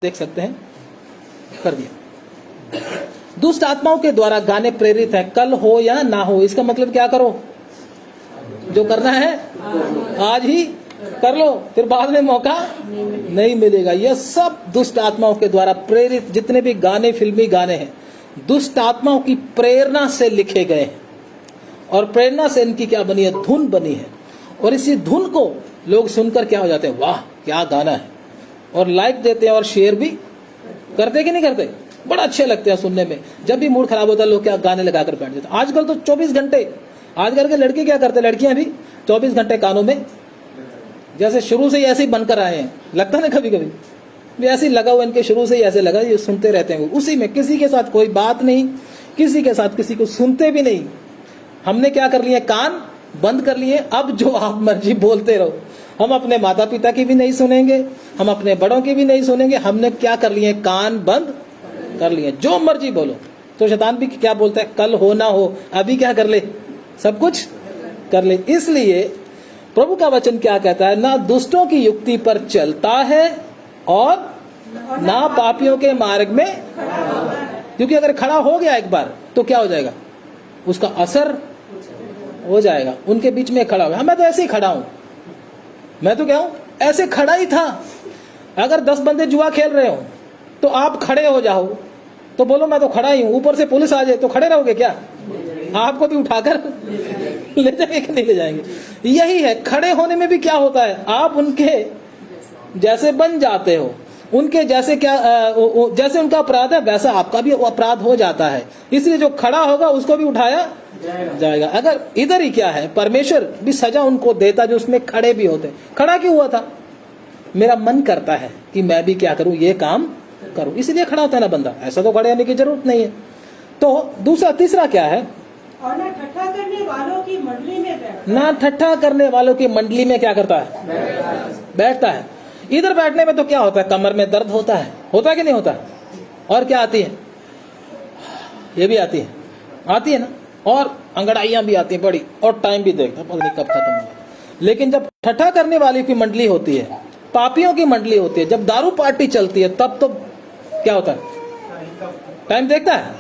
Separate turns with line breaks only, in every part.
देख सकते हैं, कर दिया। दुष्ट आत्माओं के द्वारा गाने प्रेरित है, कल हो या ना हो। इसका मतलब क्या करो, जो करना है आज ही कर लो, फिर बाद में मौका नहीं मिलेगा। यह सब दुष्ट आत्माओं के द्वारा प्रेरित जितने भी गाने, फिल्मी गाने हैं, दुष्ट आत्माओं की प्रेरणा से लिखे गए हैं। और प्रेरणा से इनकी क्या बनी है, धुन बनी है। और इसी धुन को लोग सुनकर क्या हो जाते हैं, वाह क्या गाना है, और लाइक देते हैं और शेयर भी करते कि नहीं करते। बड़ा अच्छे लगते हैं सुनने में। जब भी मूड खराब होता है लोग क्या गाने लगाकर बैठ जाते हैं। आजकल तो 24 घंटे, आजकल के लड़के क्या करते हैं, लड़कियां भी 24 घंटे कानों में, जैसे शुरू से ही ऐसे ही बनकर आए हैं, लगता है ना कभी कभी ऐसे ही लगा हुआ, इनके शुरू से ही ऐसे लगा, ये सुनते रहते हैं उसी में, किसी के साथ कोई बात नहीं, किसी के साथ किसी को सुनते भी नहीं। हमने क्या कर लिए, कान बंद कर लिए। अब जो आप मर्जी बोलते रहो, हम अपने माता पिता की भी नहीं सुनेंगे, हम अपने बड़ों की भी नहीं सुनेंगे। हमने क्या कर लिए, कान बंद कर लिए, जो मर्जी बोलो। तो शैतान भी क्या बोलता है, कल हो ना हो, अभी क्या कर ले, सब कुछ कर ले। इसलिए प्रभु का वचन क्या कहता है, ना दुष्टों की युक्ति पर चलता है और ना पापियों के मार्ग में, क्योंकि अगर खड़ा हो गया एक बार तो क्या हो जाएगा, उसका असर हो जाएगा। उनके बीच में खड़ा हुआ, मैं तो ऐसे ही खड़ा हूं, मैं तो क्या हूं, ऐसे खड़ा ही था। अगर 10 बंदे जुआ खेल रहे हो तो आप खड़े हो जाओ तो बोलो मैं तो खड़ा ही हूं, ऊपर से पुलिस आ जाए तो खड़े रहोगे क्या, आपको भी उठाकर ले जाएंगे कि नहीं ले जाएंगे। यही है, खड़े होने में भी क्या होता है, आप उनके जैसे बन जाते हो, उनके जैसे क्या जैसे उनका अपराध है वैसा आपका भी अपराध हो जाता है। इसलिए जो खड़ा होगा उसको भी उठाया जाएगा। अगर इधर ही क्या है, परमेश्वर भी सजा उनको देता जो उसमें खड़े भी होते। खड़ा क्यों हुआ था, मेरा मन करता है कि मैं भी क्या करूं, ये काम करूं, इसलिए खड़ा होता है ना बंदा, ऐसा तो खड़े होने की जरूरत नहीं है। तो दूसरा, तीसरा क्या है,
और ना ठट्ठा करने वालों की मंडली में बैठता,
ना ठट्ठा करने वालों की मंडली में क्या करता है, बैठता है। इधर बैठने में तो क्या होता है, कमर में दर्द होता है कि नहीं होता। और क्या आती है, ये भी आती है ना, और अंगड़ाइयां भी आती हैं बड़ी, और टाइम भी देखता पता नहीं कब खत्म होगा। लेकिन जब ठट्ठा करने वाली की मंडली होती है, पापियों की मंडली होती है, जब दारू पार्टी चलती है, तब तो क्या होता है, टाइम देखता है।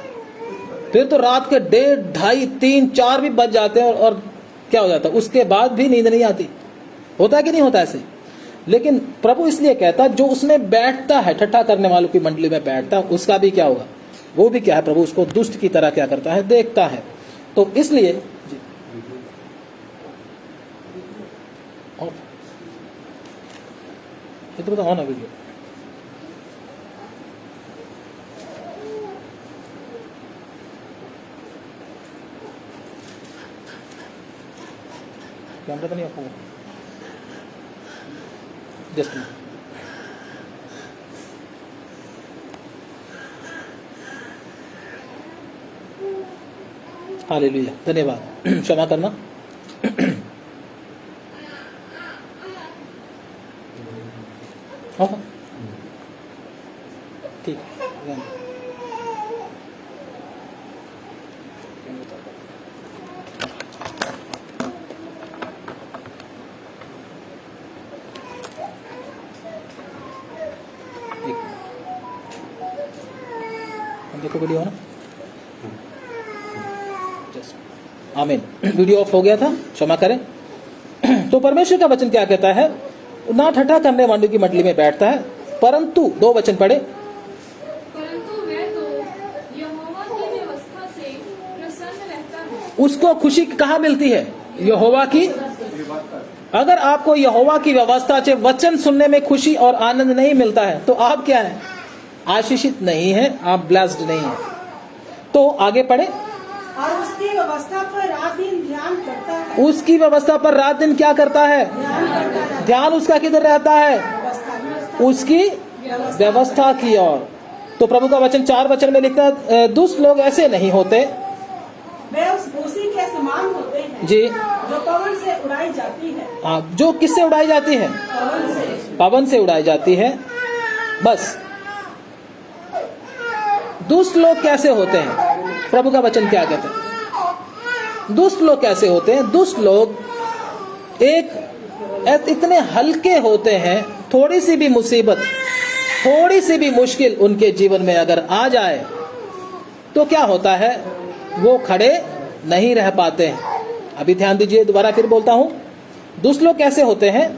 फिर तो रात के 1:30, 2:30, 3, 4 भी बज जाते हैं और क्या हो जाता है, उसके बाद भी नींद नहीं आती। होता है कि नहीं होता ऐसे। लेकिन प्रभु इसलिए कहता है जो उसमें बैठता है, ठट्ठा करने वालों की मंडली में बैठता है, उसका भी क्या होगा, वो भी क्या है, प्रभु उसको दुष्ट की तरह क्या करता है, देखता है। तो इसलिए इतना तो होना वीडियो, कैमरा तो नहीं आपको, जस्ट हालेलुया, धन्यवाद, क्षमा करना। ठीक है, देखो वीडियो है ना, आमीन। वीडियो ऑफ हो गया था, क्षमा करें। तो परमेश्वर का वचन क्या कहता है, ना ठट्ठा करने वालों की मंडली में बैठता है, परंतु 2 वचन पढ़े,
परंतु वह तो यहोवा की व्यवस्था से प्रसन्न रहता है।
उसको खुशी कहाँ मिलती है, यहोवा की। अगर आपको यहोवा की व्यवस्था से वचन सुनने में खुशी और आनंद नहीं मिलता है तो आप क्या है, आशीषित नहीं है, आप ब्लेस्ड नहीं है। तो आगे पढ़े,
और उसकी व्यवस्था पर रात दिन ध्यान करता है,
उसकी व्यवस्था पर रात दिन क्या करता है, ध्यान उसका किधर रहता है, उसकी व्यवस्था की ओर। तो प्रभु का वचन 4 वचन में लिखता है, दुष्ट लोग ऐसे नहीं होते,
वे उस भूसी के समान होते हैं
जी,
जो पवन से उड़ाई जाती है।
हाँ, जो किससे उड़ाई जाती है, पवन से उड़ाई जाती है। बस दुष्ट लोग कैसे होते हैं, प्रभु का वचन क्या कहते हैं, दुष्ट लोग कैसे होते हैं। दुष्ट लोग इतने हल्के होते हैं, थोड़ी सी भी मुसीबत थोड़ी सी भी मुश्किल उनके जीवन में अगर आ जाए तो क्या होता है, वो खड़े नहीं रह पाते हैं। अभी ध्यान दीजिए, दोबारा फिर बोलता हूं, दुष्ट लोग कैसे होते हैं?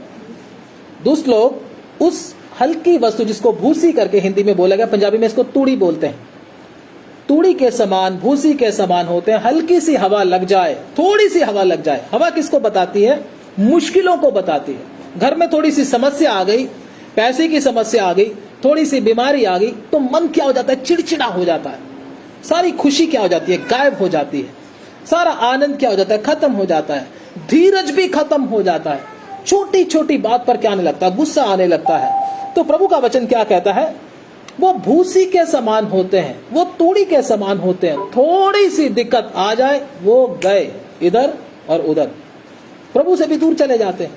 दुष्ट लोग उस हल्की वस्तु जिसको भूसी करके हिंदी में बोला गया, पंजाबी में इसको तूड़ी बोलते हैं, तूड़ी के समान, भूसी के समान होते हैं। हल्की सी हवा लग जाए, थोड़ी सी हवा लग जाए, हवा किसको बताती है? मुश्किलों को बताती है। घर में थोड़ी सी समस्या आ गई, पैसे की समस्या आ गई, थोड़ी सी बीमारी आ गई, तो मन क्या हो जाता है? चिड़चिड़ा हो जाता है। सारी खुशी क्या हो जाती है? गायब हो जाती है। सारा आनंद क्या हो जाता है? खत्म हो जाता है। धीरज भी खत्म हो जाता है। छोटी छोटी बात पर क्या आने लगता है? गुस्सा आने लगता है। तो प्रभु का वचन क्या कहता है? वो भूसी के समान होते हैं, वो तूड़ी के समान होते हैं। थोड़ी सी दिक्कत आ जाए, वो गए इधर और उधर, प्रभु से भी दूर चले जाते हैं,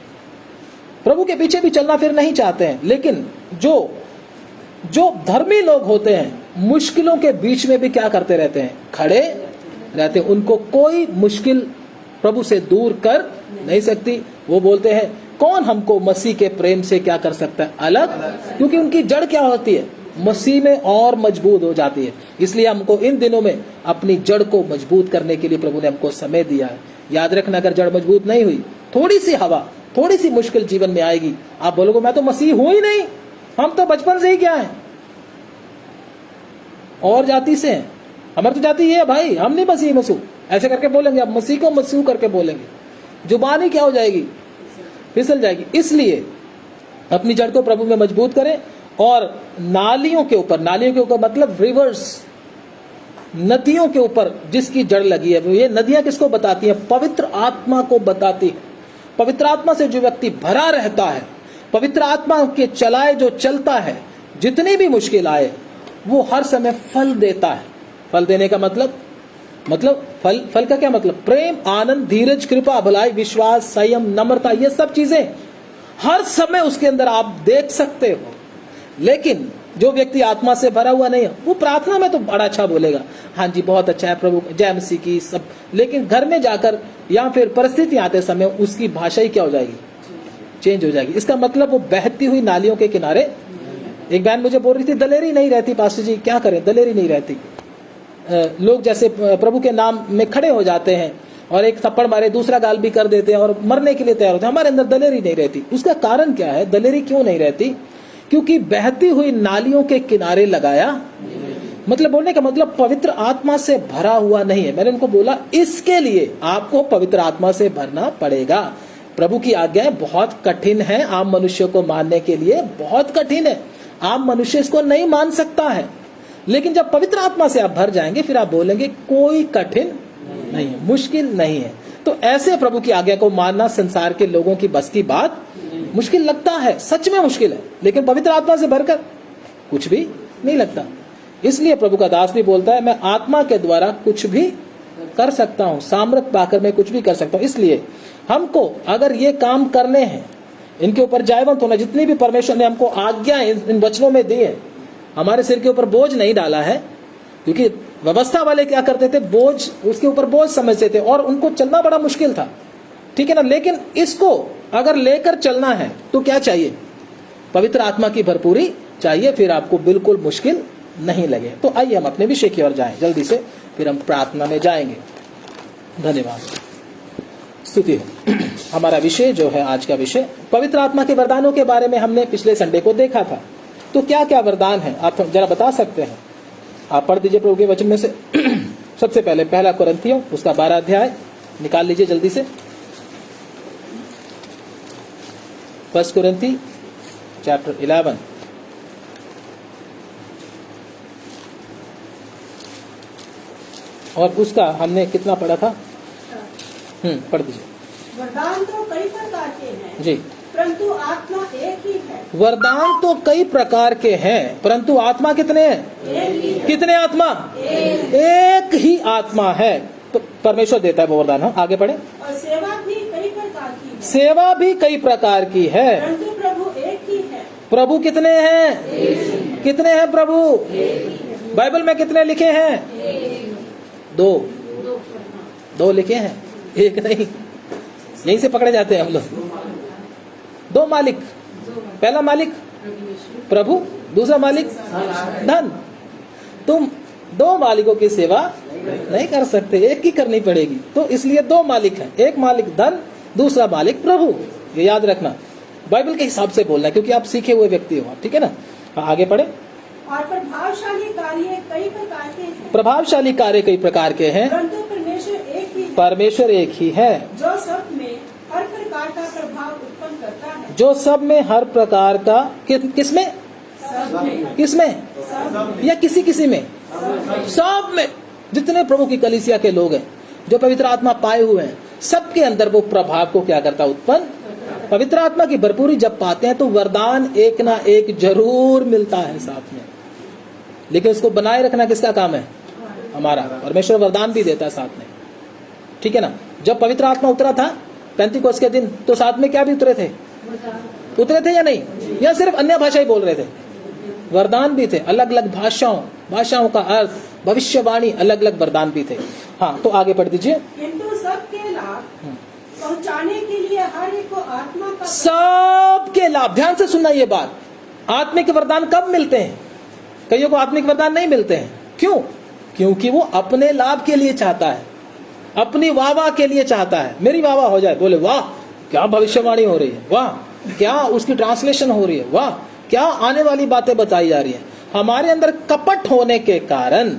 प्रभु के पीछे भी चलना फिर नहीं चाहते हैं। लेकिन जो धर्मी लोग होते हैं, मुश्किलों के बीच में भी क्या करते रहते हैं? खड़े रहते हैं। उनको कोई मुश्किल प्रभु से दूर कर नहीं सकती। वो बोलते हैं, कौन हमको मसीह के प्रेम से क्या कर सकता है? अलग। क्योंकि उनकी जड़ क्या होती है? मसीह में और मजबूत हो जाती है। इसलिए हमको इन दिनों में अपनी जड़ को मजबूत करने के लिए प्रभु ने हमको समय दिया है। याद रखना, अगर जड़ मजबूत नहीं हुई, थोड़ी सी हवा, थोड़ी सी मुश्किल जीवन में आएगी, आप बोलोगे मैं तो मसीह हूं ही नहीं, हम तो बचपन से ही क्या है, और जाति से हैं, हमारी तो जाति ये है भाई, हम नहीं मसीह मसूह, ऐसे करके बोलेंगे। आप मसीह को मसीह करके बोलेंगे, जुबानी क्या हो जाएगी? फिसल जाएगी। इसलिए अपनी जड़ को प्रभु में मजबूत करें। और नालियों के ऊपर मतलब रिवर्स, नदियों के ऊपर जिसकी जड़ लगी है, ये नदियां किसको बताती हैं? पवित्र आत्मा को बताती है। पवित्र आत्मा से जो व्यक्ति भरा रहता है, पवित्र आत्मा के चलाए जो चलता है, जितनी भी मुश्किल आए, वो हर समय फल देता है। फल देने का मतलब फल का क्या मतलब? प्रेम, आनंद, धीरज, कृपा, भलाई, विश्वास, संयम, नम्रता, ये सब चीजें हर समय उसके अंदर आप देख सकते हो। लेकिन जो व्यक्ति आत्मा से भरा हुआ नहीं है, वो प्रार्थना में तो बड़ा अच्छा बोलेगा, हाँ जी बहुत अच्छा है प्रभु, जय मसीह की सब, लेकिन घर में जाकर या फिर परिस्थिति आते समय उसकी भाषा ही क्या हो जाएगी? चेंज हो जाएगी। इसका मतलब वो बहती हुई नालियों के किनारे। एक बहन मुझे बोल रही थी, दलेरी नहीं रहती पास्टर जी, क्या करें? दलेरी नहीं रहती। लोग जैसे प्रभु के नाम में खड़े हो जाते हैं और एक थप्पड़ मारे दूसरा गाल भी कर देते हैं और मरने के लिए तैयार होते हैं। हमारे अंदर दलेरी नहीं रहती। उसका कारण क्या है? दलेरी क्यों नहीं रहती? क्योंकि बहती हुई नालियों के किनारे लगाया, मतलब बोलने का मतलब पवित्र आत्मा से भरा हुआ नहीं है। मैंने उनको बोला, इसके लिए आपको पवित्र आत्मा से भरना पड़ेगा। प्रभु की आज्ञाएं बहुत कठिन है, आम मनुष्य को मानने के लिए बहुत कठिन है। आम मनुष्य इसको नहीं मान सकता है। लेकिन जब पवित्र आत्मा से आप भर जाएंगे, फिर आप बोलेंगे कोई कठिन नहीं है, मुश्किल नहीं है। तो ऐसे प्रभु की आज्ञा को मानना संसार के लोगों की बस की बात मुश्किल लगता है, सच में मुश्किल है। लेकिन पवित्र आत्मा से भरकर कुछ भी नहीं लगता। इसलिए प्रभु का दास भी बोलता है, मैं आत्मा के द्वारा कुछ भी कर सकता हूँ, सामर्थ पाकर मैं कुछ भी कर सकता हूँ। इसलिए हमको अगर ये काम करने हैं, इनके ऊपर जायवंत होना, जितनी भी परमेश्वर ने हमको आज्ञा इन वचनों में दी है, हमारे सिर के ऊपर बोझ नहीं डाला है। क्योंकि व्यवस्था वाले क्या करते थे? बोझ, उसके ऊपर बोझ समझते थे और उनको चलना बड़ा मुश्किल था, ठीक है ना। लेकिन इसको अगर लेकर चलना है तो क्या चाहिए? पवित्र आत्मा की भरपूरी चाहिए, फिर आपको बिल्कुल मुश्किल नहीं लगे। तो आइए हम अपने विषय की ओर जाएं जल्दी से, फिर हम प्रार्थना में जाएंगे। धन्यवाद, स्तुति हो। हमारा विषय जो है, आज का विषय पवित्र आत्मा के वरदानों के बारे में हमने पिछले संडे को देखा था। तो क्या क्या वरदान है, आप जरा बता सकते हैं? आप पढ़ दीजिए प्रभु के वचन में से। सबसे पहले पहला कुरिन्थियों उसका 12 अध्याय निकाल लीजिए जल्दी से। 1 कुरिन्थी चैप्टर 11 और उसका हमने कितना पढ़ा था? पढ़ दीजिए।
वरदान तो कई प्रकार के हैं
जी,
परंतु आत्मा एक ही है।
वरदान तो कई प्रकार के हैं, परंतु आत्मा कितने हैं?
एक ही है।
कितने आत्मा? एक ही आत्मा है। तो परमेश्वर देता है वो वरदान। हम आगे पढ़े।
और सेवा भी कई प्रकार की है,
सेवा भी कई प्रकार की है,
परंतु प्रभु एक ही है।
प्रभु कितने हैं? कितने हैं प्रभु? बाइबल में कितने लिखे हैं? 2 लिखे हैं, एक नहीं। यहीं से पकड़े जाते हैं हम लोग। 2 मालिक। पहला मालिक प्रभु, दूसरा मालिक धन। तुम दो मालिकों की सेवा नहीं कर सकते, एक ही करनी पड़ेगी। तो इसलिए दो मालिक हैं, एक मालिक धन, दूसरा मालिक प्रभु। ये याद रखना, बाइबल के हिसाब से बोलना है, क्योंकि आप सीखे हुए व्यक्ति हो, ठीक है ना। आगे पढ़े।
और प्रभावशाली कार्य कई प्रकार के हैं,
प्रभावशाली कार्य कई प्रकार के हैं,
परंतु परमेश्वर एक ही है,
परमेश्वर एक ही है,
जो सब में हर प्रकार का प्रभाव उत्पन्न करता है।
जो सब में हर प्रकार का किसमें
सब में,
किसमें
सब
या किसी में, सब में। जितने प्रभु की कलीसिया के लोग हैं, जो पवित्र आत्मा पाए हुए हैं, सबके अंदर वो प्रभाव को क्या करता, उत्पन्न। पवित्र आत्मा की भरपूरी जब पाते हैं तो वरदान एक ना एक जरूर मिलता है साथ में, लेकिन उसको बनाए रखना किसका काम है, हमारा। परमेश्वर वरदान भी देता है साथ में, ठीक है ना। जब पवित्र आत्मा उतरा था पेंतीकोस्त के दिन, तो साथ में क्या भी उतरे थे या नहीं, या सिर्फ अन्य भाषा ही बोल रहे थे, वरदान भी थे, अलग अलग भाषाओं का अर्थ, भविष्यवाणी, अलग अलग वरदान भी थे। हाँ, तो आगे पढ़ दीजिए।
किंतु सबके लाभ पहुंचाने के लिए हर एक को आत्मा का
सबके लाभ, ध्यान से सुनना ये बात। आत्मिक वरदान कब मिलते हैं? कईयों को आत्मिक वरदान नहीं मिलते हैं। क्यों? क्योंकि वो अपने लाभ के लिए चाहता है, अपनी वाह के लिए चाहता है। मेरी वाह हो जाए, बोले वाह क्या भविष्यवाणी हो रही है, वाह क्या उसकी ट्रांसलेशन हो रही है, वाह क्या आने वाली बातें बताई जा रही है। हमारे अंदर कपट होने के कारण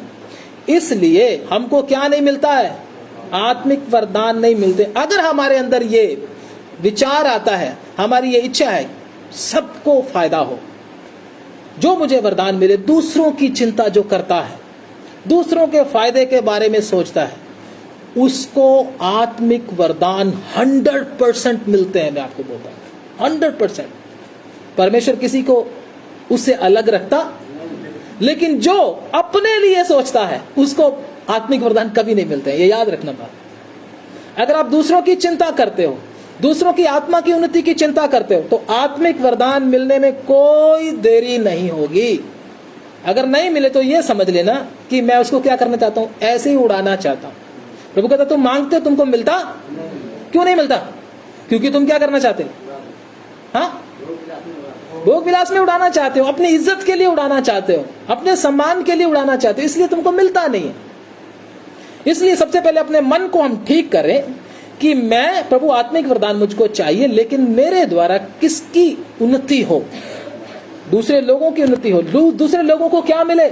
इसलिए हमको क्या नहीं मिलता है, आत्मिक वरदान नहीं मिलते। अगर हमारे अंदर ये विचार आता है, हमारी ये इच्छा है सबको फायदा हो, जो मुझे वरदान मिले, दूसरों की चिंता जो करता है, दूसरों के फायदे के बारे में सोचता है, उसको आत्मिक वरदान 100% मिलते हैं। मैं आपको बोलता हूं 100%। परमेश्वर किसी को उससे अलग रखता, लेकिन जो अपने लिए सोचता है उसको आत्मिक वरदान कभी नहीं मिलते हैं। ये याद रखना बात। अगर आप दूसरों की चिंता करते हो, दूसरों की आत्मा की उन्नति की चिंता करते हो, तो आत्मिक वरदान मिलने में कोई देरी नहीं होगी। अगर नहीं मिले तो ये समझ लेना कि मैं उसको क्या करना चाहता हूं, ऐसे ही उड़ाना चाहता हूं। प्रभु कहता तुम मांगते हो, तुमको मिलता क्यों नहीं मिलता? क्योंकि तुम क्या करना चाहते हो, हाँ, भोग विलास में उड़ाना चाहते हो, अपनी इज्जत के लिए उड़ाना चाहते हो, अपने सम्मान के लिए उड़ाना चाहते हो, इसलिए तुमको मिलता नहीं है। इसलिए सबसे पहले अपने मन को हम ठीक करें कि मैं, प्रभु आत्मिक वरदान मुझको चाहिए, लेकिन मेरे द्वारा किसकी उन्नति हो, दूसरे लोगों की उन्नति हो, दूसरे लोगों को क्या मिले,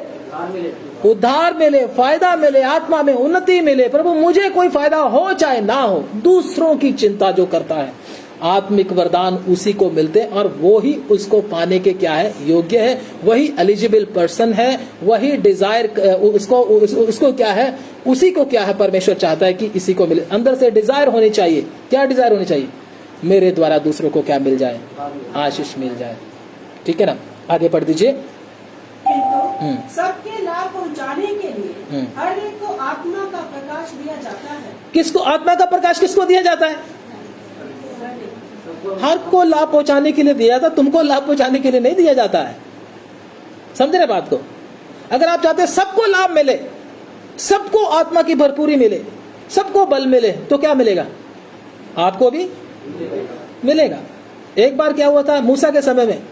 उद्धार मिले, फायदा मिले, आत्मा में उन्नति मिले। प्रभु मुझे कोई फायदा हो चाहे ना हो, दूसरों की चिंता जो करता है, आत्मिक वरदान उसी को मिलते हैं, और वो ही उसको पाने के क्या है, योग्य है, वही एलिजिबल पर्सन है, वही डिजायर उसको क्या है, उसी को क्या है परमेश्वर चाहता है कि इसी को मिले। अंदर से डिजायर होनी चाहिए। क्या डिजायर होनी चाहिए? मेरे द्वारा दूसरों को क्या मिल जाए, आशीष मिल जाए, ठीक है ना। आगे पढ़ दीजिए।
किंतु सबके लाभ पहुंचाने के लिए हर एक को आत्मा का प्रकाश दिया जाता है।
किसको आत्मा का प्रकाश किसको दिया जाता है? हर को लाभ पहुंचाने के लिए दिया जाता, तुमको लाभ पहुंचाने के लिए नहीं दिया जाता है। समझ रहे बात को? अगर आप चाहते हैं सबको लाभ मिले, सबको आत्मा की भरपूरी मिले, सबको बल मिले, तो क्या मिलेगा? आपको भी मिलेगा। एक बार क्या हुआ था मूसा के समय में,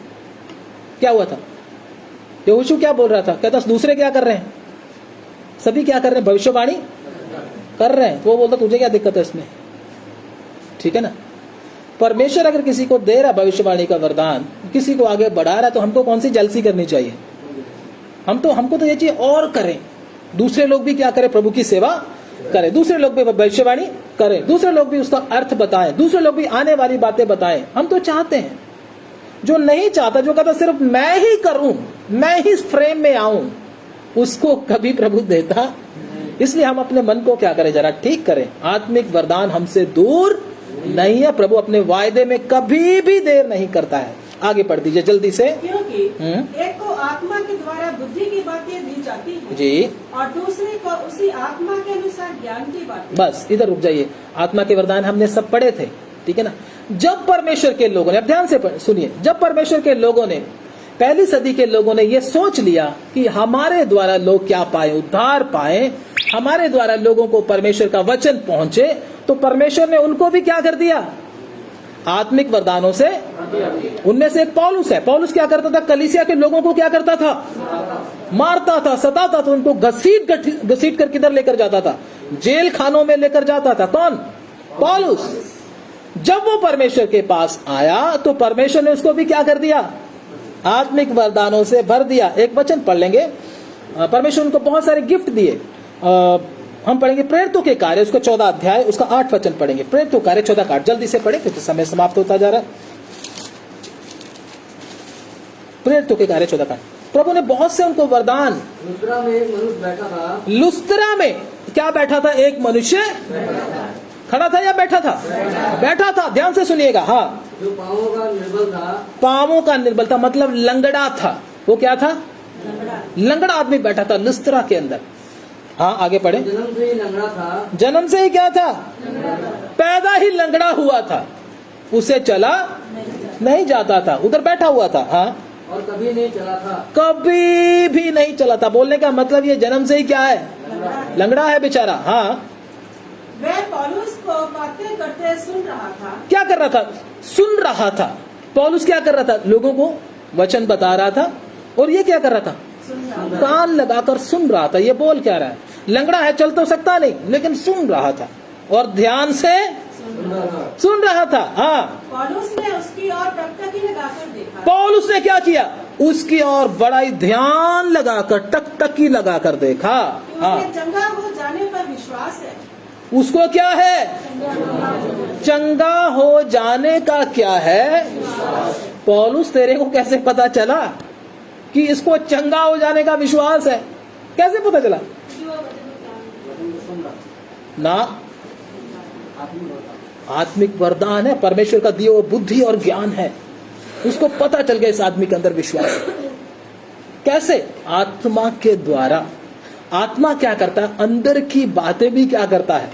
क्या हुआ था? यहोशू क्या बोल रहा था? कहता दूसरे क्या कर रहे हैं, सभी क्या कर रहे हैं, भविष्यवाणी कर रहे हैं। तो वो बोलता तुझे क्या दिक्कत है इसमें, ठीक है ना। परमेश्वर अगर किसी को दे रहा भविष्यवाणी का वरदान, किसी को आगे बढ़ा रहा, तो हमको कौन सी जलसी करनी चाहिए? हमको तो ये चाहिए और करें, दूसरे लोग भी क्या करें, प्रभु की सेवा करें, दूसरे लोग भी भविष्यवाणी करें, दूसरे लोग भी उसका अर्थ बताएं, दूसरे लोग भी आने वाली बातें बताएं। हम तो चाहते हैं। जो नहीं चाहता, जो कहता सिर्फ मैं ही करूं, मैं ही फ्रेम में आऊं, उसको कभी प्रभु देता। इसलिए हम अपने मन को क्या करें, जरा ठीक करें। आत्मिक वरदान हमसे दूर नहीं है। प्रभु अपने वायदे में कभी भी देर नहीं करता है। आगे पढ़ दीजिए जल्दी से।
क्योंकि एक को आत्मा के द्वारा बुद्धि की बातें दी जाती हैं
जी,
और दूसरे को उसी आत्मा के अनुसार ज्ञान की बातें।
बस इधर रुक जाइए। आत्मा के वरदान हमने सब पढ़े थे, ठीक है ना। जब परमेश्वर के लोगों ने, अब ध्यान से सुनिए, जब परमेश्वर के लोगों ने, पहली सदी के लोगों ने ये सोच लिया कि हमारे द्वारा लोग क्या पाए, उद्धार पाए, हमारे द्वारा लोगों को परमेश्वर का वचन पहुंचे, तो परमेश्वर ने उनको भी क्या कर दिया, आत्मिक वरदानों से, उनमें से एक पौलुस है। पौलुस क्या करता था? कलीसिया के लोगों को क्या करता था? मारता था, सताता था, उनको घसीट कर किधर लेकर जाता था? जेल खानों में लेकर जाता था। कौन? पौलुस। जब वो परमेश्वर के पास आया तो परमेश्वर ने उसको भी क्या कर दिया? आत्मिक वरदानों से भर दिया। एक वचन पढ़ लेंगे। परमेश्वर उनको बहुत सारे गिफ्ट दिए। हम पढ़ेंगे प्रेरितों के कार्य, उसका 14 अध्याय, उसका 8 वचन पढ़ेंगे। प्रेरितों कार्य 14 का 8, जल्दी से पढ़े क्योंकि समय समाप्त होता जा रहा है। प्रेरितों के कार्य 14 का 8। प्रभु ने बहुत से उनको वरदान।
लुस्त्रा में एक मनुष्य बैठा था।
लुस्त्रा में क्या बैठा था? एक मनुष्य खड़ा था या बैठा था? बैठा था। ध्यान से सुनिएगा। हाँ,
जो पांवों का निर्बल था।
पांवों का निर्बल था मतलब लंगड़ा था। वो क्या था? लंगड़ा आदमी बैठा था लुस्त्रा के अंदर। हाँ, आगे पढ़े।
जन्म से ही लंगड़ा था।
जन्म से ही क्या था? पैदा ही लंगड़ा हुआ था। उसे चला नहीं जाता था, उधर बैठा हुआ था। हाँ,
और कभी नहीं चला था।
कभी भी नहीं चला था। बोलने का मतलब ये जन्म से ही क्या है? लंगड़ा है बेचारा। हाँ,
वह पौलुस को बातें करते सुन रहा था।
क्या कर रहा था? सुन रहा था। पौलुस क्या कर रहा था? लोगों को वचन बता रहा था। और ये क्या कर रहा था? कान लगाकर सुन रहा था। ये बोल क्या रहा है? लंगड़ा है, चल तो सकता नहीं, लेकिन सुन रहा था और ध्यान से सुन रहा था। हाँ,
पौलुस ने उसकी ओर टकटकी लगाकर देखा।
पौलुस ने क्या किया? उसकी ओर बड़ा ही ध्यान लगाकर, टकटकी लगाकर देखा। हाँ,
उसके चंगा हो जाने पर विश्वास है।
उसको क्या है? चंगा हो जाने का क्या है? पौलुस, तेरे को कैसे पता चला कि इसको चंगा हो जाने का विश्वास है? कैसे पता चला? ना, आत्मिक वरदान है, परमेश्वर का दिया हुआ बुद्धि और ज्ञान है। उसको पता चल गया इस आदमी के अंदर विश्वास है। कैसे? आत्मा के द्वारा। आत्मा क्या करता है? अंदर की बातें भी क्या करता है?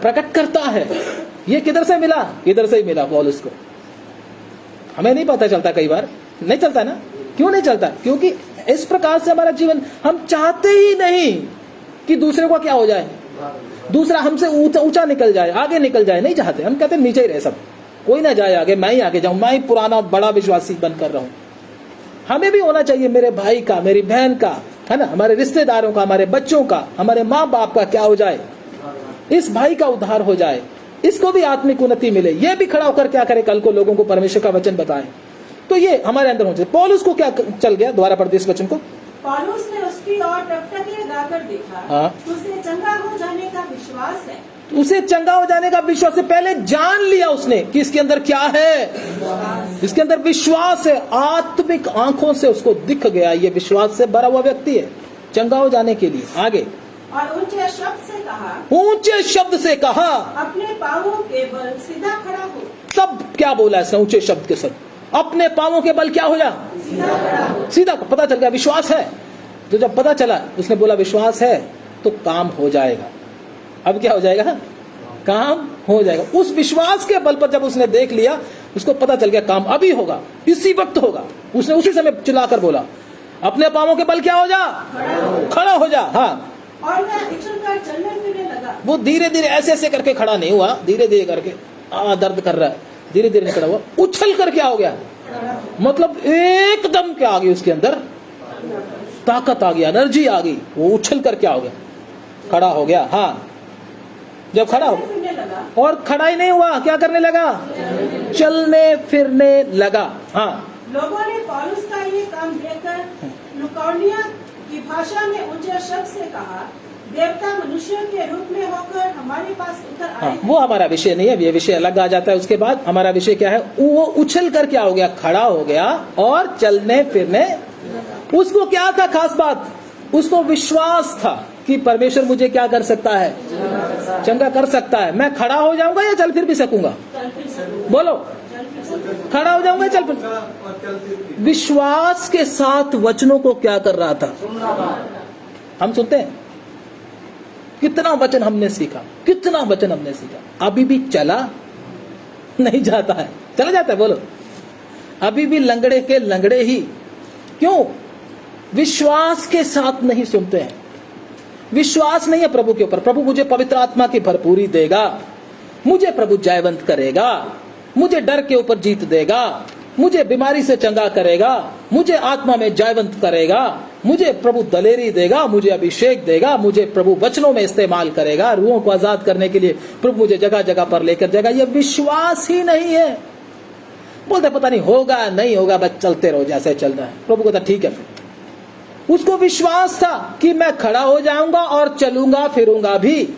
प्रकट करता है। ये किधर से मिला? इधर से ही मिला पौलुस को। हमें नहीं पता चलता, कई बार नहीं चलता ना। क्यों नहीं चलता? क्योंकि इस प्रकार से हमारा जीवन, हम चाहते ही नहीं कि दूसरे को क्या हो जाए, दूसरा हमसे ऊंचा निकल जाए, आगे निकल जाए। नहीं चाहते, हम कहते नीचे ही रहे सब, कोई ना जाए आगे, मैं ही आगे जाऊं, मैं ही पुराना बड़ा विश्वासी बनकर रहूं। हमें भी होना चाहिए मेरे भाई का, मेरी बहन का, है ना, हमारे रिश्तेदारों का, हमारे बच्चों का, हमारे माँ बाप का क्या हो जाए, इस भाई का उद्धार हो जाए, इसको भी आत्मिक उन्नति मिले। ये भी खड़ा होकर क्या करे, कल को लोगों को परमेश्वर का वचन बताए। तो ये हमारे अंदर हो जाए। पौलुस को क्या चल गया? दोबारा पढ़ते इस वचन को।
पौलुस ने उसकी ओर टकटकी लगाकर देखा।
हाँ।
उसे चंगा हो जाने का विश्वास है।
उसे चंगा हो जाने का विश्वास से पहले जान लिया उसने कि इसके अंदर क्या है। इसके अंदर विश्वास है। आत्मिक आंखों से उसको दिख गया, ये विश्वास से भरा हुआ व्यक्ति है चंगा हो जाने के लिए। आगे,
और ऊंचे शब्द से कहा,
ऊंचे शब्द से कहा,
अपने पांवों के बल सीधा खड़ा हो।
तब क्या बोला इसने? ऊंचे शब्द के साथ, अपने पांवों के बल क्या हो जा,
सीधा खड़ा हो।
सीधा। पता चल गया विश्वास है। तो जब पता चला, उसने बोला विश्वास है, तो काम हो जाएगा। अब क्या हो जाएगा? काम हो जाएगा। उस विश्वास के बल पर जब उसने देख लिया, उसको पता चल गया काम अभी होगा, इसी वक्त होगा। उसने उसी समय चिल्लाकर बोला, अपने पांवों के बल क्या हो जा, खड़ा हो जा। हाँ,
और वह उछलकर चलने फिरने लगा।
वो धीरे धीरे ऐसे ऐसे करके खड़ा नहीं हुआ, धीरे धीरे करके, दर्द कर रहा है, धीरे धीरे खड़ा हुआ, उछल कर क्या हो गया, मतलब एकदम क्या आ गई उसके अंदर, ताकत आ गई, एनर्जी आ गई। वो उछल कर क्या हो गया, खड़ा हो गया। हाँ, जब खड़ा हो
फिरने लगा
और खड़ा ही नहीं हुआ, क्या करने लगा, चलने फिरने लगा। हाँ,
लोगों ने पौलुस का ये काम देखकर लुकाउनिया की भाषा में ऊंचे शब्द से कहा, देवता मनुष्य के रूप में होकर हमारे पास उतर
हाँ,
आए।
वो हमारा विषय नहीं है, ये विषय अलग आ जाता है। उसके बाद हमारा विषय क्या है? वो उछल कर क्या हो गया, खड़ा हो गया और चलने फिरने। उसको क्या था खास बात? उसको विश्वास था कि परमेश्वर मुझे क्या कर सकता है, चंगा कर सकता है। मैं खड़ा हो जाऊंगा या चल फिर भी सकूंगा? बोलो, खड़ा हो जाऊंगा, चल फिर। विश्वास के साथ वचनों को क्या कर रहा था? हम सुनते हैं कितना वचन हमने सीखा, कितना वचन हमने सीखा, अभी भी चला नहीं जाता है। चला जाता है? बोलो, अभी भी लंगड़े के लंगड़े ही। क्यों? विश्वास के साथ नहीं सुनते हैं। विश्वास नहीं है प्रभु के ऊपर। प्रभु मुझे पवित्र आत्मा की भरपूरी देगा, मुझे प्रभु जयवंत करेगा, मुझे डर के ऊपर जीत देगा, मुझे बीमारी से चंगा करेगा, मुझे आत्मा में जयवंत करेगा, मुझे प्रभु दलेरी देगा, मुझे अभिषेक देगा, मुझे प्रभु वचनों में इस्तेमाल करेगा, रूहों को आजाद करने के लिए प्रभु मुझे जगह जगह पर लेकर जाएगा। ये विश्वास ही नहीं है। बोलते पता नहीं होगा नहीं होगा, बस चलते रहो जैसे चल रहा है। प्रभु कहता ठीक है। फिर उसको विश्वास था कि मैं खड़ा हो जाऊंगा और चलूंगा फिरूंगा भी।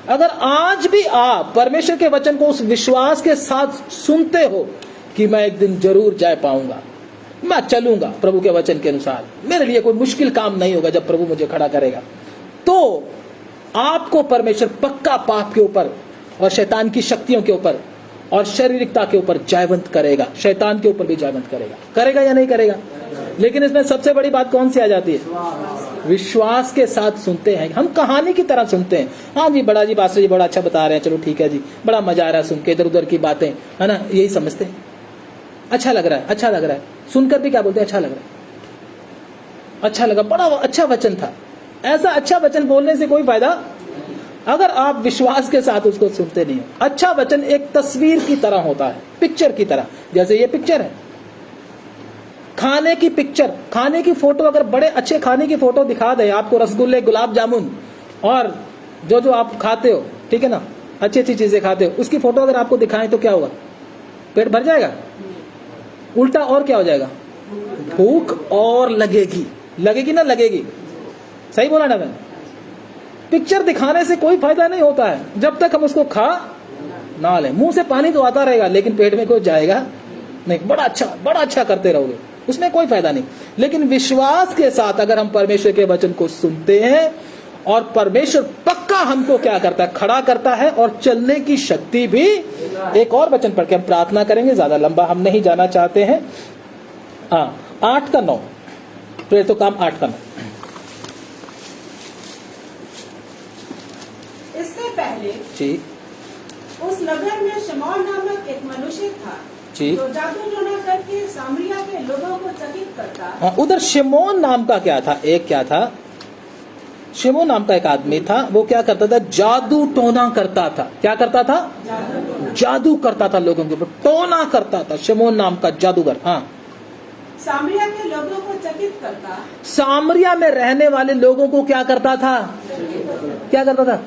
अगर आज भी आप परमेश्वर के वचन को उस विश्वास के साथ सुनते हो कि मैं एक दिन जरूर जा पाऊंगा, मैं चलूंगा प्रभु के वचन के अनुसार, मेरे लिए कोई मुश्किल काम नहीं होगा जब प्रभु मुझे खड़ा करेगा, तो आपको परमेश्वर पक्का पाप के ऊपर और शैतान की शक्तियों के ऊपर और शारीरिकता के ऊपर जयवंत करेगा, शैतान के ऊपर भी जयवंत करेगा। करेगा या नहीं करेगा? लेकिन इसमें सबसे बड़ी बात कौन सी आ जाती है? विश्वास के साथ सुनते हैं। हम कहानी की तरह सुनते हैं। हाँ जी, बड़ा जी पास्टर जी बड़ा अच्छा बता रहे हैं, चलो ठीक है जी, बड़ा मजा आ रहा है सुन के, इधर उधर की बातें, है ना, यही समझते हैं। अच्छा लग रहा है, अच्छा लग रहा है, सुनकर भी क्या बोलते हैं? अच्छा लग रहा है, अच्छा लगा, बड़ा अच्छा वचन था। ऐसा अच्छा वचन बोलने से कोई फायदा अगर आप विश्वास के साथ उसको सुनते नहीं हो। अच्छा वचन एक तस्वीर की तरह होता है, पिक्चर की तरह। जैसे ये पिक्चर है, खाने की पिक्चर, खाने की फोटो, अगर बड़े अच्छे खाने की फोटो दिखा दे आपको, रसगुल्ले, गुलाब जामुन और जो जो आप खाते हो, ठीक है ना, अच्छी अच्छी चीजें खाते हो, उसकी फोटो अगर आपको दिखाएं तो क्या होगा? पेट भर जाएगा? उल्टा और क्या हो जाएगा? भूख और लगेगी। लगेगी ना लगेगी? सही बोला ना मैंने? पिक्चर दिखाने से कोई फायदा नहीं होता है जब तक हम उसको खा ना लें। मुंह से पानी तो आता रहेगा लेकिन पेट में कोई जाएगा नहीं। बड़ा अच्छा करते रहोगे, उसमें कोई फायदा नहीं। लेकिन विश्वास के साथ अगर हम परमेश्वर के वचन को सुनते हैं और परमेश्वर पक्का हमको क्या करता है? खड़ा करता है और चलने की शक्ति भी। एक और वचन पढ़ के हम प्रार्थना करेंगे, ज्यादा लंबा हम नहीं जाना चाहते हैं। 8:9 प्रेरित तो काम 8:9।
इससे पहले
जी
उस नगर में शमौन नामक एक मनुष्य था
जी,
जो जादू टोना करके सामरिया के लोगों को चकित करता।
हाँ, उधर शिमोन नाम का क्या था? एक क्या था? शिमोन नाम का एक आदमी था, वो क्या करता था? जादू टोना करता था। क्या करता था? जादू करता था, लोगों के ऊपर टोना करता था। शिमोन नाम का जादूगर। हाँ,
सामरिया के लोगों को चकित करता।
सामरिया में रहने वाले लोगों को क्या करता था? क्या करता था?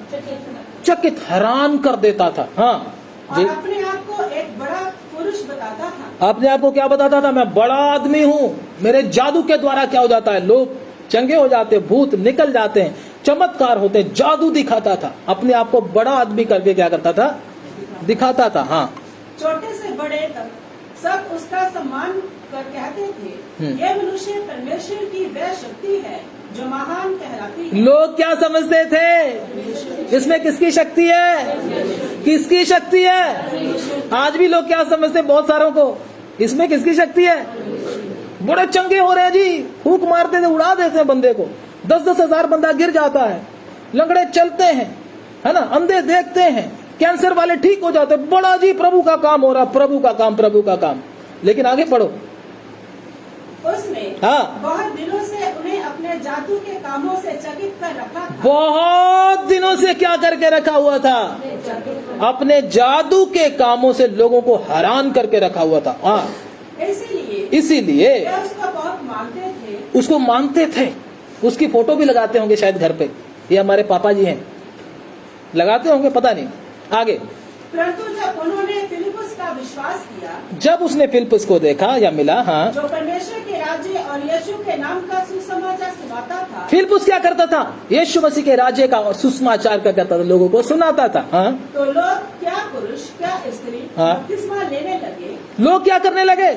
चकित, हैरान कर देता था। हाँ
और अपने आप को एक बड़ा पुरुष बताता था।
अपने आप को क्या बताता था? मैं बड़ा आदमी हूँ, मेरे जादू के द्वारा क्या हो जाता है? लोग चंगे हो जाते, भूत निकल जाते हैं, चमत्कार होते हैं। जादू दिखाता था, अपने आप को बड़ा आदमी करके क्या करता था? दिखाता था। हाँ,
छोटे से बड़े तक सब उसका सम्मान कर कहते थे, ये मनुष्य परमेश्वर की वह शक्ति है जो महान कहलाती है।
लोग क्या समझते थे? इसमें किसकी शक्ति है? किसकी शक्ति है? आज भी लोग क्या समझते हैं? बहुत सारों को इसमें किसकी शक्ति है? बड़े चंगे हो रहे हैं जी, फूक मारते थे, उड़ा देते हैं बंदे को, 10-10 हजार बंदा गिर जाता है, लंगड़े चलते हैं, है ना, अंधे देखते हैं, कैंसर वाले ठीक हो जाते हैं। बड़ा जी प्रभु का काम हो रहा, प्रभु का काम, प्रभु का काम। लेकिन आगे पढ़ो।
उसने
हाँ,
बहुत दिनों से उन्हें अपने जादू के कामों से चकित कर रखा था।
बहुत दिनों से क्या करके रखा हुआ था? अपने जादू के कामों से लोगों को हैरान करके रखा हुआ था। हाँ, इसीलिए
वे उसको बहुत मानते थे।
उसको मानते थे। उसकी फोटो भी लगाते होंगे शायद घर पे। ये हमारे पापा जी हैं, लगाते होंगे, पता नहीं। आगे,
परंतु जब उन्होंने फिलिपुस का विश्वास किया,
जब उसने फिलिपुस को देखा या मिला, हाँ,
जो परमेश्वर के राज्य और यीशु के नाम का सुसमाचार सुनाता था।
फिलिपुस क्या करता था? यीशु मसीह के राज्य का और सुसमाचार का करता था, लोगों को सुनाता था। हाँ,
तो लोग क्या पुरुष क्या स्त्री बपतिस्मा लेने लगे।
लोग क्या करने लगे?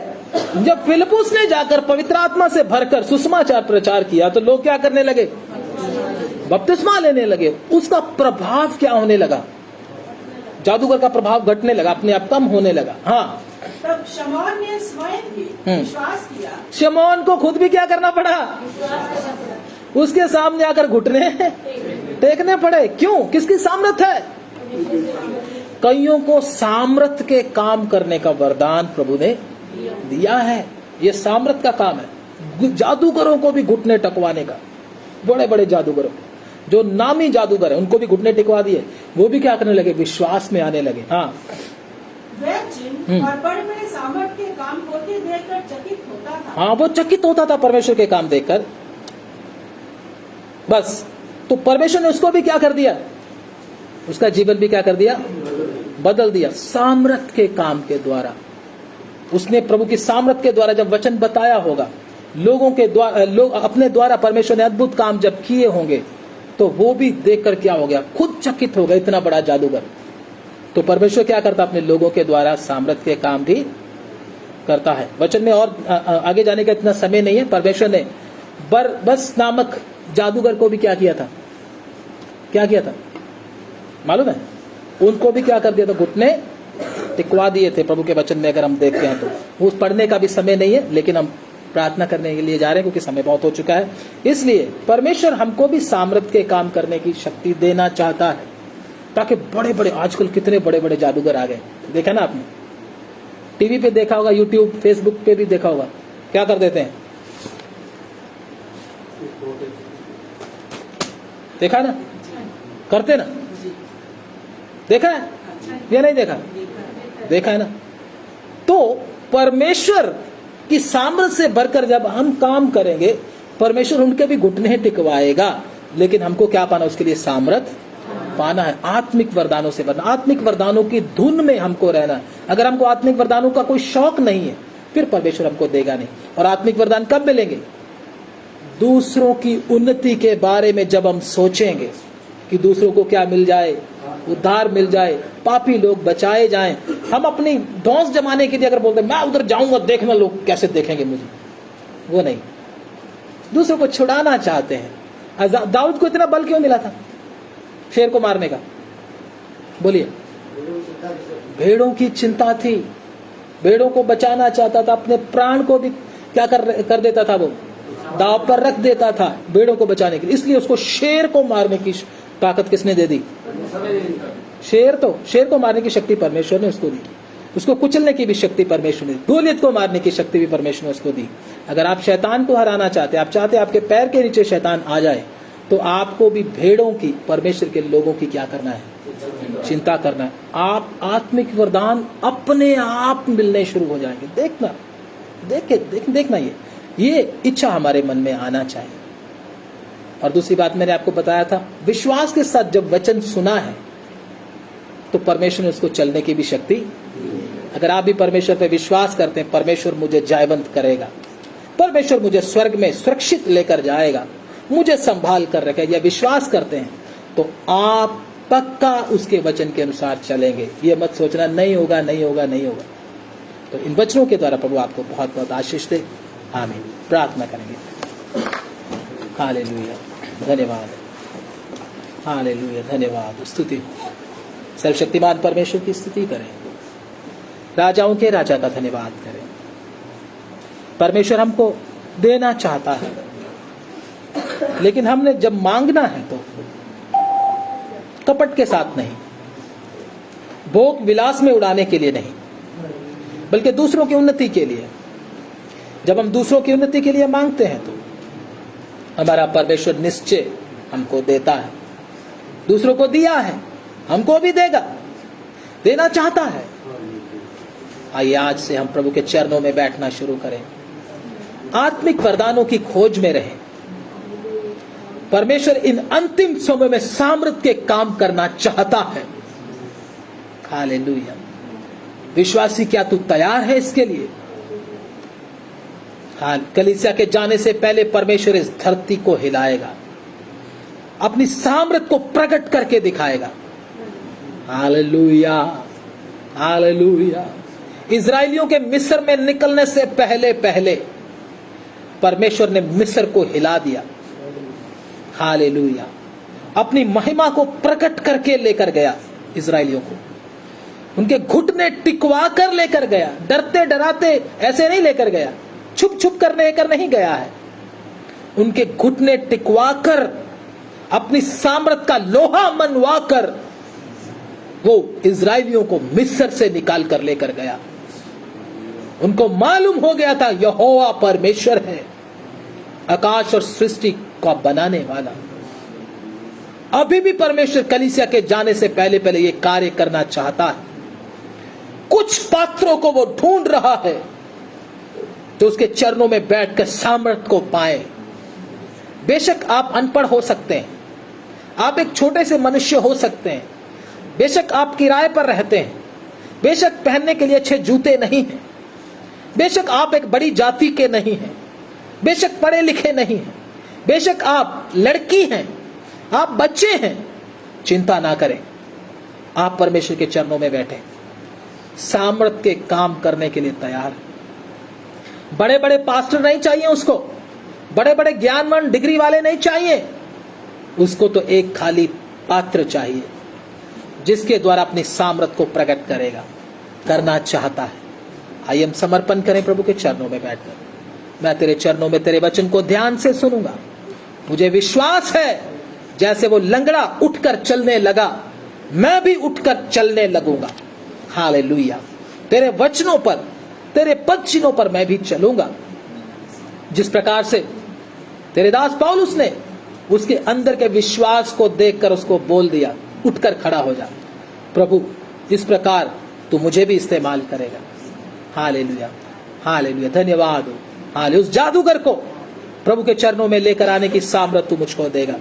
जब फिलिपुस ने जाकर पवित्र आत्मा से भरकर सुसमाचार प्रचार किया तो लोग क्या करने लगे? बपतिस्मा लेने लगे। उसका प्रभाव क्या होने लगा? जादूगर का प्रभाव घटने लगा, अपने आप कम होने लगा। हाँ,
तब शमौन ने स्वयं भी विश्वास किया।
शमौन को खुद भी क्या करना पड़ा? उसके सामने आकर घुटने टेकने पड़े। क्यों? किसकी सामर्थ है? कईयों को सामर्थ के काम करने का वरदान प्रभु ने दिया है। ये सामर्थ का काम है। जादूगरों को भी घुटने टकवाने का, बड़े बड़े जादूगरों, जो नामी जादूगर है, उनको भी घुटने टिकवा दिए। वो भी क्या करने लगे? विश्वास में आने लगे। हाँ,
वह चिन्ह और बड़े बड़े सामर्थ के काम होते देखकर चकित होता था।
हाँ, वो चकित होता था परमेश्वर के काम देखकर। बस, तो परमेश्वर ने उसको भी क्या कर दिया, उसका जीवन भी क्या कर दिया, बदल दिया सामर्थ के काम के द्वारा। उसने प्रभु की सामर्थ के द्वारा जब वचन बताया होगा, लोगों के द्वारा, लोग अपने द्वारा परमेश्वर ने अद्भुत काम जब किए होंगे, तो वो भी देखकर क्या हो गया, खुद चकित हो गया, इतना बड़ा जादूगर। तो परमेश्वर क्या करता, अपने लोगों के द्वारा सामर्थ के काम भी करता है। वचन में और आगे जाने का इतना समय नहीं है। परमेश्वर ने बरबस नामक जादूगर को भी क्या किया था, क्या किया था मालूम है? उनको भी क्या कर दिया था, घुटने टिकवा दिए थे प्रभु के वचन में। अगर हम देखते हैं तो उस पढ़ने का भी समय नहीं है, लेकिन हम प्रार्थना करने के लिए जा रहे हैं क्योंकि समय बहुत हो चुका है। इसलिए परमेश्वर हमको भी सामर्थ के काम करने की शक्ति देना चाहता है, ताकि बड़े बड़े, आजकल कितने बड़े बड़े जादूगर आ गए, देखा ना आपने, टीवी पे देखा होगा, यूट्यूब फेसबुक पे भी देखा होगा, क्या कर देते हैं, देखा ना, करते ना, देखा है या नहीं देखा, देखा है ना। तो परमेश्वर की सामर्थ से भरकर जब हम काम करेंगे, परमेश्वर उनके भी घुटने टिकवाएगा, लेकिन हमको क्या पाना, उसके लिए सामर्थ पाना है, आत्मिक वरदानों से भरना, आत्मिक वरदानों की धुन में हमको रहना है। अगर हमको आत्मिक वरदानों का कोई शौक नहीं है, फिर परमेश्वर हमको देगा नहीं। और आत्मिक वरदान कब मिलेंगे, दूसरों की उन्नति के बारे में जब हम सोचेंगे कि दूसरों को क्या मिल जाए, उद्धार मिल जाए, पापी लोग बचाए जाएं। हम अपनी धौंस जमाने के लिए अगर बोलते मैं उधर जाऊंगा, देखना लोग कैसे देखेंगे मुझे, वो नहीं, दूसरों को छुड़ाना चाहते हैं। दाऊद को इतना बल क्यों मिला था शेर को मारने का, बोलिए? भेड़ों की चिंता थी, भेड़ों को बचाना चाहता था, अपने प्राण को भी क्या कर देता था, वो दाव पर रख देता था भेड़ों को बचाने के लिए। इसलिए उसको शेर को मारने की ताकत किसने दे दी? शेर को मारने की शक्ति परमेश्वर ने उसको दी, उसको कुचलने की भी शक्ति परमेश्वर ने दी, गोलियत को मारने की शक्ति भी परमेश्वर ने उसको दी। अगर आप शैतान को हराना चाहते, आप चाहते आपके पैर के नीचे शैतान आ जाए, तो आपको भी भेड़ों की, परमेश्वर के लोगों की क्या करना है, चिंता करना है। आप आत्मिक वरदान अपने आप मिलने शुरू हो जाएंगे। देखना, देखना ये इच्छा हमारे मन में आना चाहिए। और दूसरी बात मैंने आपको बताया था, विश्वास के साथ जब वचन सुना है तो परमेश्वर ने उसको चलने की भी शक्ति। अगर आप भी परमेश्वर पे विश्वास करते हैं, परमेश्वर मुझे जयवंत करेगा, परमेश्वर मुझे स्वर्ग में सुरक्षित लेकर जाएगा, मुझे संभाल कर रखेगा, यह विश्वास करते हैं, तो आप पक्का उसके वचन के अनुसार चलेंगे। ये मत सोचना नहीं होगा, नहीं होगा, नहीं होगा। तो इन वचनों के द्वारा प्रभु आपको बहुत बहुत आशीष दे। आमीन। प्रार्थना करेंगे। हालेलुया, धन्यवाद, हालेलुया, धन्यवाद, स्तुति। सर्वशक्तिमान परमेश्वर की स्तुति करें, राजाओं के राजा का धन्यवाद करें। परमेश्वर हमको देना चाहता है, लेकिन हमने जब मांगना है तो कपट के साथ नहीं, भोग विलास में उड़ाने के लिए नहीं, बल्कि दूसरों की उन्नति के लिए। जब हम दूसरों की उन्नति के लिए मांगते हैं तो हमारा परमेश्वर निश्चय हमको देता है। दूसरों को दिया है, हमको भी देगा, देना चाहता है। आइए आज से हम प्रभु के चरणों में बैठना शुरू करें, आत्मिक वरदानों की खोज में रहें। परमेश्वर इन अंतिम समय में सामर्थ के काम करना चाहता है। हालेलुया। विश्वासी, क्या तू तैयार है इसके लिए? हाँ, कलीसिया के जाने से पहले परमेश्वर इस धरती को हिलाएगा, अपनी सामर्थ को प्रकट करके दिखाएगा। Hallelujah, hallelujah. इजराइलियों के मिस्र में निकलने से पहले पहले परमेश्वर ने मिस्र को हिला दिया। हालेलुया। अपनी महिमा को प्रकट करके लेकर गया इजराइलियों को, उनके घुटने टिकवा कर लेकर गया। डरते डराते ऐसे नहीं लेकर गया, छुप छुप कर लेकर नहीं गया है। उनके घुटने टिकवा कर, अपनी सामर्थ का लोहा मनवा कर वो इजराइलियों को मिस्र से निकाल कर लेकर गया। उनको मालूम हो गया था यहोवा परमेश्वर है, आकाश और सृष्टि को बनाने वाला। अभी भी परमेश्वर कलीसिया के जाने से पहले पहले ये कार्य करना चाहता है। कुछ पात्रों को वो ढूंढ रहा है तो उसके चरणों में बैठकर सामर्थ को पाए। बेशक आप अनपढ़ हो सकते हैं, आप एक छोटे से मनुष्य हो सकते हैं, बेशक आप किराए पर रहते हैं, बेशक पहनने के लिए अच्छे जूते नहीं हैं, बेशक आप एक बड़ी जाति के नहीं हैं, बेशक पढ़े लिखे नहीं हैं, बेशक आप लड़की हैं, आप बच्चे हैं, चिंता ना करें। आप परमेश्वर के चरणों में बैठे सामर्थ के काम करने के लिए तैयार। बड़े बड़े पास्टर नहीं चाहिए उसको, बड़े बड़े ज्ञानवान डिग्री वाले नहीं चाहिए उसको, तो एक खाली पात्र चाहिए जिसके द्वारा अपनी सामर्थ को प्रकट करेगा, करना चाहता है। आइए हम समर्पण करें प्रभु के चरणों में बैठकर। मैं तेरे चरणों में तेरे वचन को ध्यान से सुनूंगा। मुझे विश्वास है जैसे वो लंगड़ा उठकर चलने लगा, मैं भी उठकर चलने लगूंगा। हालेलुया। तेरे वचनों पर, तेरे पद चिन्हों पर मैं भी चलूंगा। जिस प्रकार से तेरे दास पौलुस ने उसके अंदर के विश्वास को देखकर उसको बोल दिया, उठकर खड़ा हो जा। प्रभु इस प्रकार तू मुझे भी इस्तेमाल करेगा। Hallelujah, hallelujah. धन्यवाद हो। हालेलुया। उस जादूगर को प्रभु के चरणों में लेकर आने की सामर्थ तू मुझको देगा।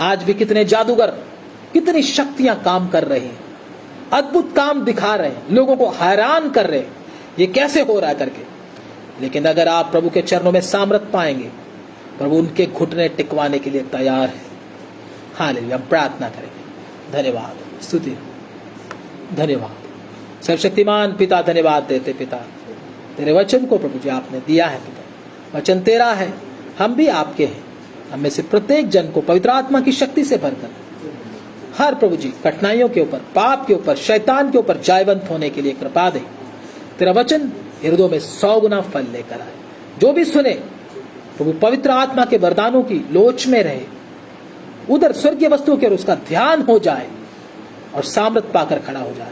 आज भी कितने जादूगर, कितनी शक्तियां काम कर रही हैं, अद्भुत काम दिखा रहे हैं, लोगों को हैरान कर रहे हैं, ये कैसे हो रहा है करके। लेकिन अगर आप प्रभु के चरणों में सामर्थ पाएंगे, प्रभु उनके घुटने टिकवाने के लिए तैयार है। हालेलुया। हम प्रार्थना करेंगे। धन्यवाद, स्तुति, धन्यवाद। सर्वशक्तिमान पिता धन्यवाद देते पिता तेरे वचन को प्रभु जी आपने दिया है। पिता वचन तेरा है, हम भी आपके हैं। हम में से प्रत्येक जन को पवित्र आत्मा की शक्ति से भरकर हर प्रभु जी कठिनाइयों के ऊपर, पाप के ऊपर, शैतान के ऊपर जयवंत होने के लिए कृपा दे। तेरा वचन हृदयों में 100 गुना फल लेकर आए। जो भी सुने प्रभु पवित्र आत्मा के वरदानों की लोच में रहे, उधर स्वर्गीय वस्तुओं के उसका ध्यान हो जाए और सामर्थ पाकर खड़ा हो जाए।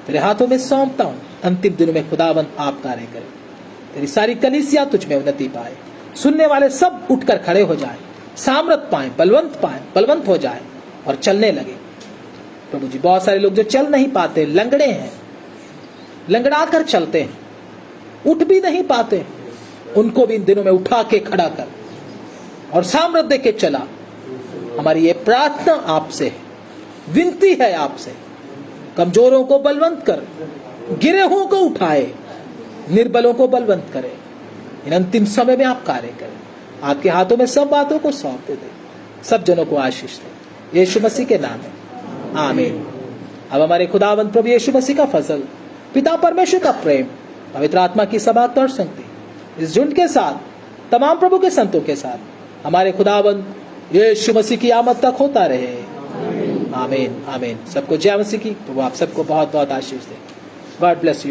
तेरे हाथों में सौंपता हूं। अंतिम दिनों में खुदावंद आप कार्य करे। तेरी सारी कलीसिया तुझ में उन्नति पाए। सुनने वाले सब उठकर खड़े हो जाए, सामर्थ पाए, बलवंत हो जाए और चलने लगे। प्रभु जी बहुत सारे लोग जो चल नहीं पाते, लंगड़े हैं, लंगड़ा कर चलते हैं, उठ भी नहीं पाते, उनको भी इन दिनों में उठा के खड़ा कर और सामर्थ दे के चला। हमारी ये प्रार्थना आपसे है, विनती है आपसे। कमजोरों को बलवंत कर, गिरेहुओं को उठाए, निर्बलों को बलवंत करे। इन अंतिम समय में आप कार्य करें। आपके हाथों में सब बातों को सौंप दे। सब जनों को आशीष दे, यीशु मसीह के नाम में आमीन। अब हमारे खुदावंद प्रभु यीशु मसीह का फजल, पिता परमेश्वर का प्रेम, पवित्र आत्मा की सभा और संगति इस झुंड के साथ, तमाम प्रभु के संतों के साथ हमारे खुदावंद यीशु मसीह की आमद तक होता रहे। आमीन, आमीन। सबको जय मसीह की। प्रभु आप सबको बहुत बहुत आशीष दे। God bless you.